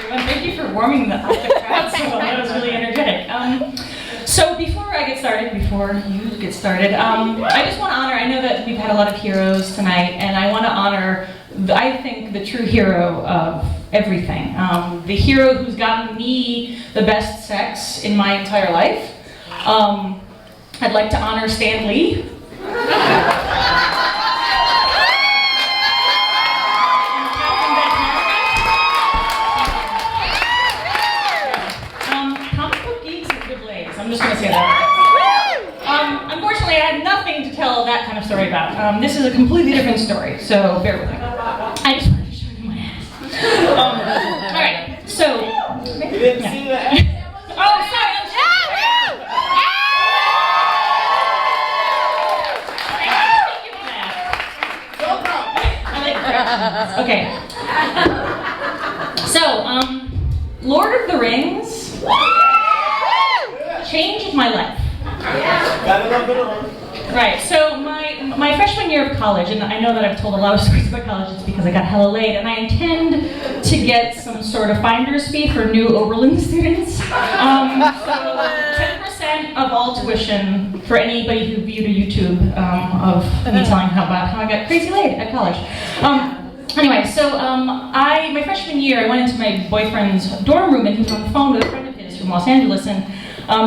everyone. Thank you for warming the crowd so well. That was really energetic. So before you get started, I just want to honor, I know that we've had a lot of heroes tonight, and I want to honor, I think, the true hero of everything. The hero who's gotten me the best sex in my entire life. I'd like to honor Stan Lee. I'm just going to say that. Unfortunately, I had nothing to tell that kind of story about. This is a completely different story, so bear with me. I just wanted to show you my ass. Alright, so... You didn't see that? Oh, sorry! Okay. So, Lord of the Rings changed my life. Right, so my freshman year of college, and I know that I've told a lot of stories about college, it's because I got hella late, and I intend to get some sort of finder's fee for new Oberlin students. So 10% of all tuition for anybody who viewed a YouTube of me telling about how I got crazy late at college. Anyway, so my freshman year, I went into my boyfriend's dorm room, and he was on the phone with a friend of his from Los Angeles, and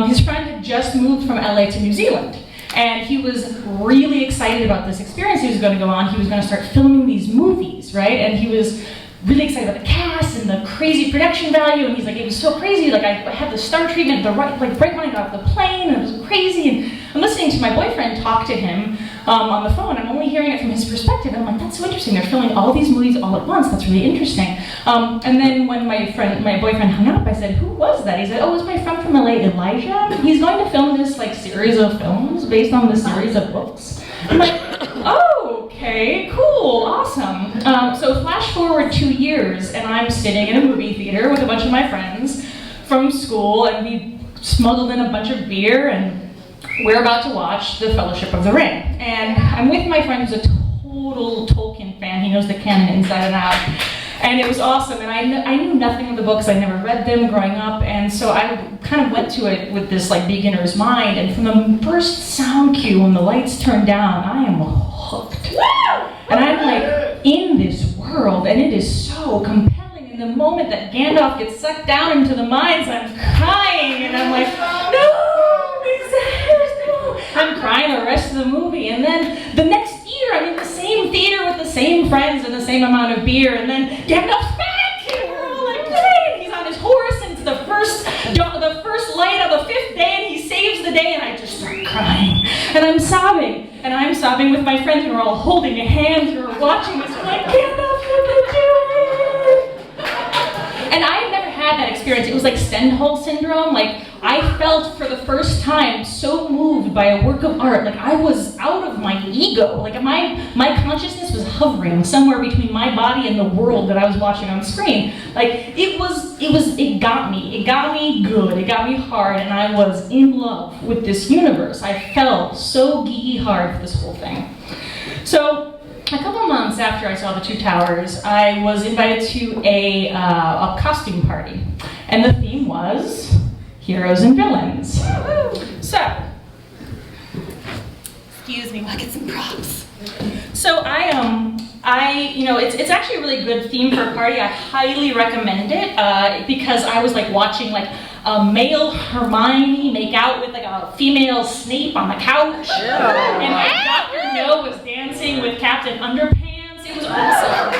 his friend had just moved from LA to New Zealand. And he was really excited about this experience he was going to go on. He was going to start filming these movies, right? And he was really excited about the cast and the crazy production value. And he's like, it was so crazy. Like, I had the star treatment right when I got off the plane, and it was crazy. And I'm listening to my boyfriend talk to him on the phone. I'm only hearing it from his perspective. And I'm like, that's so interesting. They're filming all these movies all at once. That's really interesting. And then when my boyfriend hung up, I said, who was that? He said, oh, it was my friend from LA, Elijah. He's going to film this series of films based on this series of books. I'm like, oh, okay, cool, awesome. So flash forward 2 years, and I'm sitting in a movie theater with a bunch of my friends from school, and we smuggled in a bunch of beer, and we're about to watch The Fellowship of the Ring. And I'm with my friend who's a total Tolkien fan. He knows the canon inside and out. And it was awesome, and I knew nothing of the books. I never read them growing up, and so I kind of went to it with this beginner's mind, and from the first sound cue when the lights turn down, I am hooked. And I'm like in this world, and it is so compelling. And the moment that Gandalf gets sucked down into the mines, I'm crying, and I'm like, no! I'm crying the rest of the movie, and then the next year I'm in the same theater with the same friends and the same amount of beer, and then Gandalf's back, and we're all like, yay! He's on his horse, and it's the first light of the 5th day, and he saves the day, and I just start crying, and I'm sobbing with my friends, and we're all holding hands, and we're watching this, we're like, Gandalf, you can do it! And I had never had that experience. It was like Stendhal syndrome. Like, I felt for the first time so moved by a work of art. Like, I was out of my ego. Like, my consciousness was hovering somewhere between my body and the world that I was watching on screen. Like, it got me. It got me good. It got me hard, and I was in love with this universe. I fell so geeky hard for this whole thing. So, a couple months after I saw The Two Towers, I was invited to a costume party, and the theme was heroes and villains. So, excuse me while I get some props. So it's actually a really good theme for a party. I highly recommend it because I was watching a male Hermione make out with a female Snape on the couch, and Dr. No was dancing with Captain Underpants. It was awesome.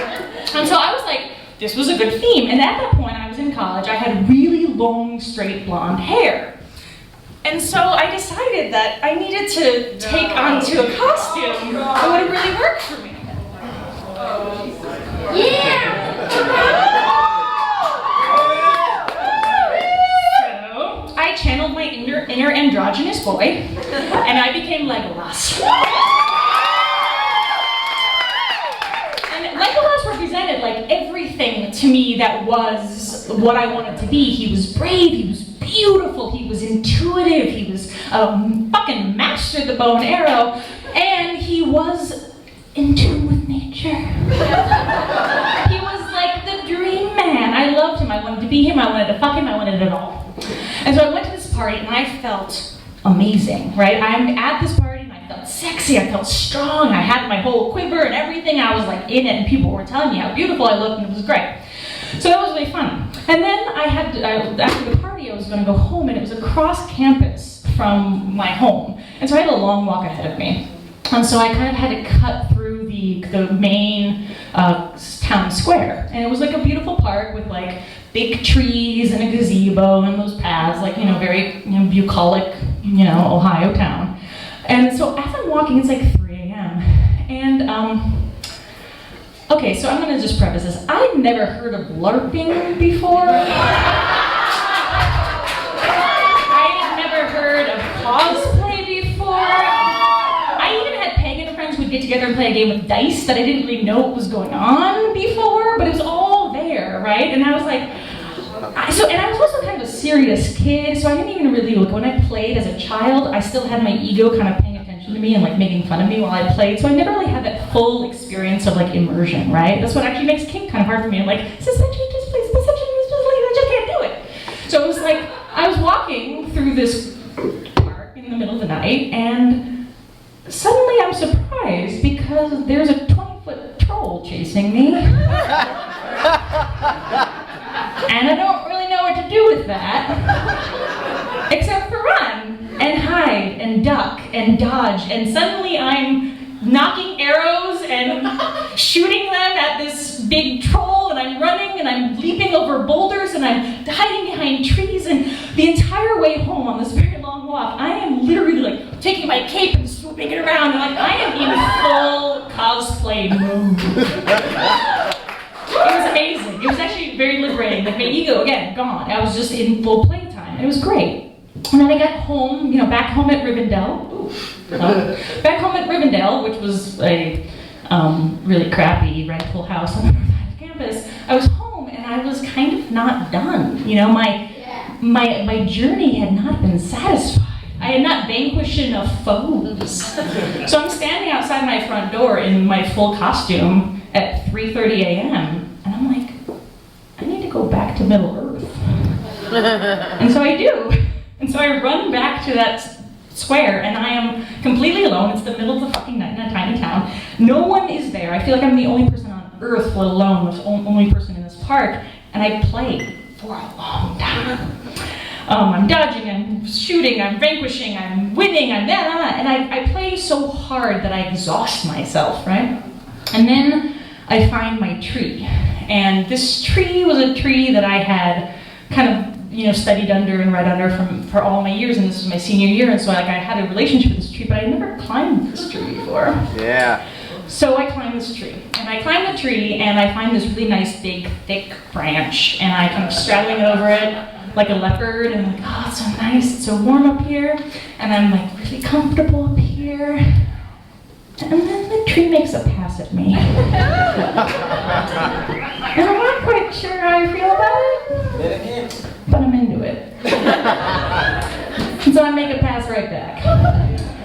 And so I was like, this was a good theme. And at that point, I was in college. I had really long, straight blonde hair. And so I decided that I needed to take onto a costume that would really work for me. Yeah! So I channeled my inner androgynous boy, and I became Legolas. And Legolas represented everything to me that was what I wanted to be. He was brave, he was beautiful, he was intuitive, he was fucking mastered the bow and arrow, and he was in tune with nature. He was like the dream man. I loved him. I I wanted to be him, I wanted to fuck him, I wanted it all. And so I went to this party and I felt amazing, right? I'm at this party and I felt sexy, I felt strong, I had my whole quiver and everything, I was like in it and people were telling me how beautiful I looked and it was great. So that was really fun. And then I had to, after the party I was going to go home and it was across campus from my home. And so I had a long walk ahead of me. And so I kind of had to cut through the main town square. And it was like a beautiful park with like big trees and a gazebo and those paths, like, very bucolic, Ohio town. And so as I'm walking, it's like 3 a.m. And, okay, so I'm gonna just preface this. I'd never heard of LARPing before. I'd never heard of cosplay before. I even had pagan friends who would get together and play a game of dice that I didn't really know what was going on before, but it was all there, right? And I was like, and I was also kind of a serious kid, so I didn't even really look. When I played as a child, I still had my ego kind of paying attention to me and like making fun of me while I played, so I never really had that full experience of like immersion, right? That's what actually makes kink kind of hard for me. I'm like, suspension, displace, perception, I just can't do it. So it was like, I was walking through this park in the middle of the night, and suddenly I'm surprised because there's a 20-foot troll chasing me. And I don't really know what to do with that, except for run, and hide, and duck, and dodge, and suddenly I'm knocking arrows and shooting them at this big troll, and I'm running, and I'm leaping over boulders, and I'm hiding behind trees, and the entire way home on this very long walk, I am literally like taking my cape and swooping it around, and like I am in full cosplay mood. It was amazing. It was actually very liberating. Like my ego, again, gone. I was just in full playtime. It was great. And then I got home, back home at Rivendell. Back home at Rivendell, which was a really crappy rental house on the north side of campus. I was home and I was kind of not done. My journey had not been satisfied. I had not vanquished enough foes. So I'm standing outside my front door in my full costume at 3:30 a.m. and I'm like, I need to go back to Middle Earth. And so I do. And so I run back to that square and I am completely alone. It's the middle of the fucking night in a tiny town. No one is there. I feel like I'm the only person on Earth, let alone the only person in this park. And I played for a long time. I'm dodging, I'm shooting, I'm vanquishing, I'm winning, and I play so hard that I exhaust myself, right? And then I find my tree. And this tree was a tree that I had kind of, studied under and read under for all my years, and this was my senior year, and so like I had a relationship with this tree, but I had never climbed this tree before. Yeah. So I climb this tree, and I climb the tree, and I find this really nice, big, thick branch, and I kind of straddling over it like a leopard, and I'm like, oh, it's so nice, it's so warm up here, and I'm like really comfortable up here, and then the tree makes a pass at me. And I'm not quite sure how I feel about it, but I'm into it. And so I make a pass right back.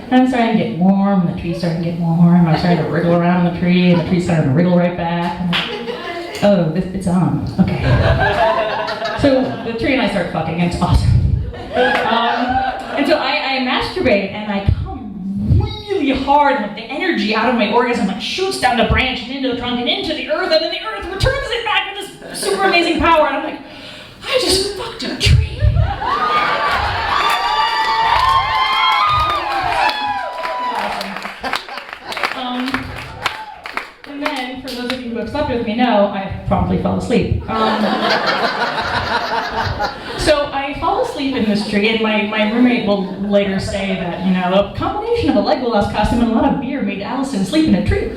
And I'm starting to get warm, and the tree's starting to get warm, I'm starting to wriggle around the tree, and the tree's starting to wriggle right back. I'm like, oh, it's on, okay. So the tree and I start fucking, and it's awesome. And so I masturbate, and I come really hard, and like the energy out of my orgasm like shoots down the branch and into the trunk and into the earth, and then the earth returns it back with this super amazing power, and I'm like, I just fucked a tree. And then, for those of you who have slept with me know, I promptly fell asleep. So I fall asleep in this tree, and my roommate will later say that, a combination of a Legolas costume and a lot of beer made Allison sleep in a tree.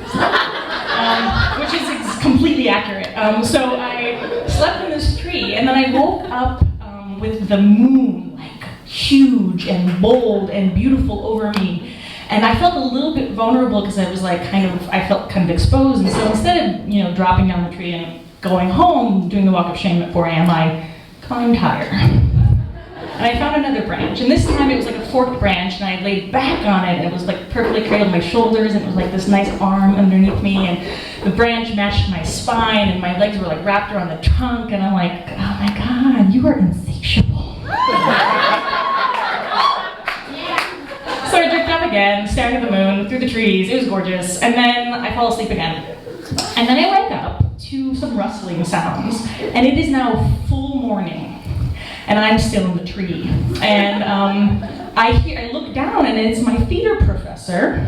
Which is completely accurate. So I slept in this tree, and then I woke up with the moon, like, huge and bold and beautiful over me. And I felt a little bit vulnerable because I was like I felt kind of exposed. And so instead of, dropping down the tree and going home, doing the walk of shame at 4 a.m., I climbed higher. and I found another branch. And this time it was like a forked branch, and I laid back on it, and it was like perfectly cradled my shoulders, and it was like this nice arm underneath me, and the branch matched my spine, and my legs were like wrapped around the trunk, and I'm like, oh my God, you are insatiable. So I jerked off again, staring at the moon, through the trees, it was gorgeous, and then I fall asleep again. And then I wake up to some rustling sounds, and it is now full morning, and I'm still in the tree. And I look down, and it's my theater professor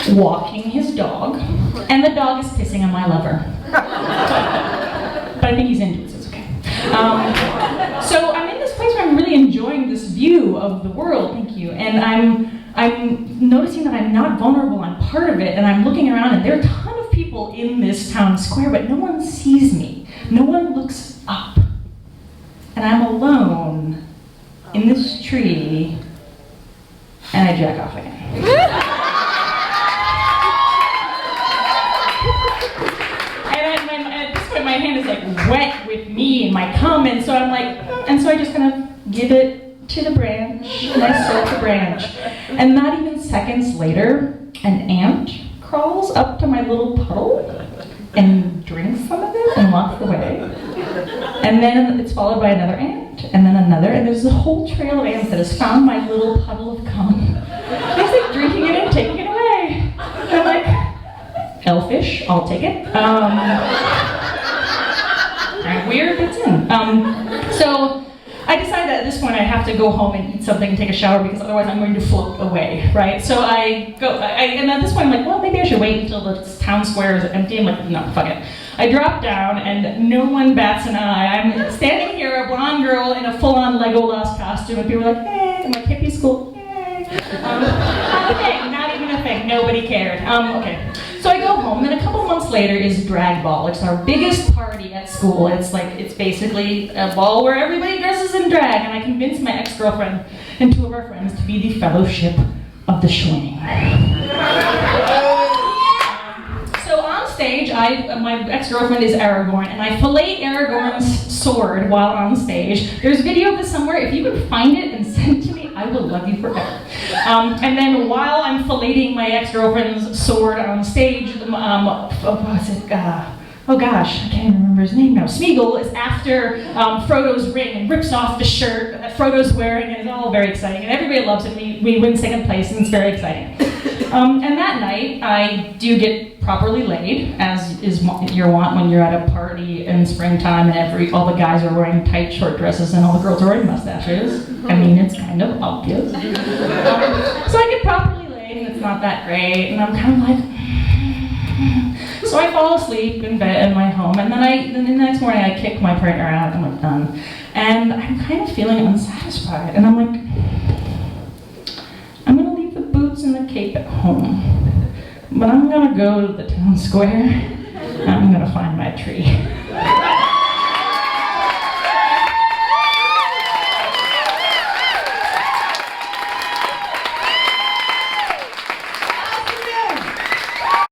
walking his dog, and the dog is pissing on my lover. But I think he's into it, so it's okay. So I'm in this place where I'm really enjoying this view of the world, thank you, and I'm noticing that I'm not vulnerable, I'm part of it, and I'm looking around, and there are a ton of people in this town square, but no one sees me. No one looks up. And I'm alone in this tree, and I jack off again. And at this point, my hand is like wet with me and my cum, and so I'm like, and so I just kind of give it to the branch, and I stroke the branch. And not even seconds later, an ant crawls up to my little puddle and drinks some of it and walks away. And then it's followed by another ant, and then another, and there's a whole trail of ants that has found my little puddle of cum. It's like drinking it and taking it away. And I'm like, elfish, I'll take it. Kind of weird, but it's in. So I decided that at this point I have to go home and eat something and take a shower because otherwise I'm going to float away, right? So and at this point I'm like, well, maybe I should wait until the town square is empty. I'm like, no, fuck it. I drop down and no one bats an eye. I'm standing here, a blonde girl in a full-on Legolas costume, and people are like, hey, I'm like, hippie school, yay. Not a thing, not even a thing, nobody cared. Okay. So I go home, and then a couple months later is Drag Ball. It's our biggest party at school. It's basically a ball where everybody dresses in drag, and I convinced my ex-girlfriend and two of our friends to be the Fellowship of the Swing. So on stage, my ex-girlfriend is Aragorn, and I fillet Aragorn's sword while on stage. There's video of this somewhere. If you can find it and send it to me, I will love you forever. And then while I'm filleting my ex-girlfriend's sword on stage, oh gosh, I can't even remember his name now. Smeagol is after Frodo's ring and rips off the shirt that Frodo's wearing, and it's all very exciting. And everybody loves it. We win second place, and it's very exciting. And that night, I do get properly laid, as is your want when you're at a party in springtime and all the guys are wearing tight short dresses and all the girls are wearing mustaches. I mean, it's kind of obvious. So I get properly laid, and it's not that great, and I'm kind of like, so I fall asleep in bed in my home, and then the next morning I kick my partner out, I'm like, done. And I'm kind of feeling unsatisfied, and I'm like, I'm gonna leave the boots and the cape at home, but I'm gonna go to the town square, and I'm gonna find my tree.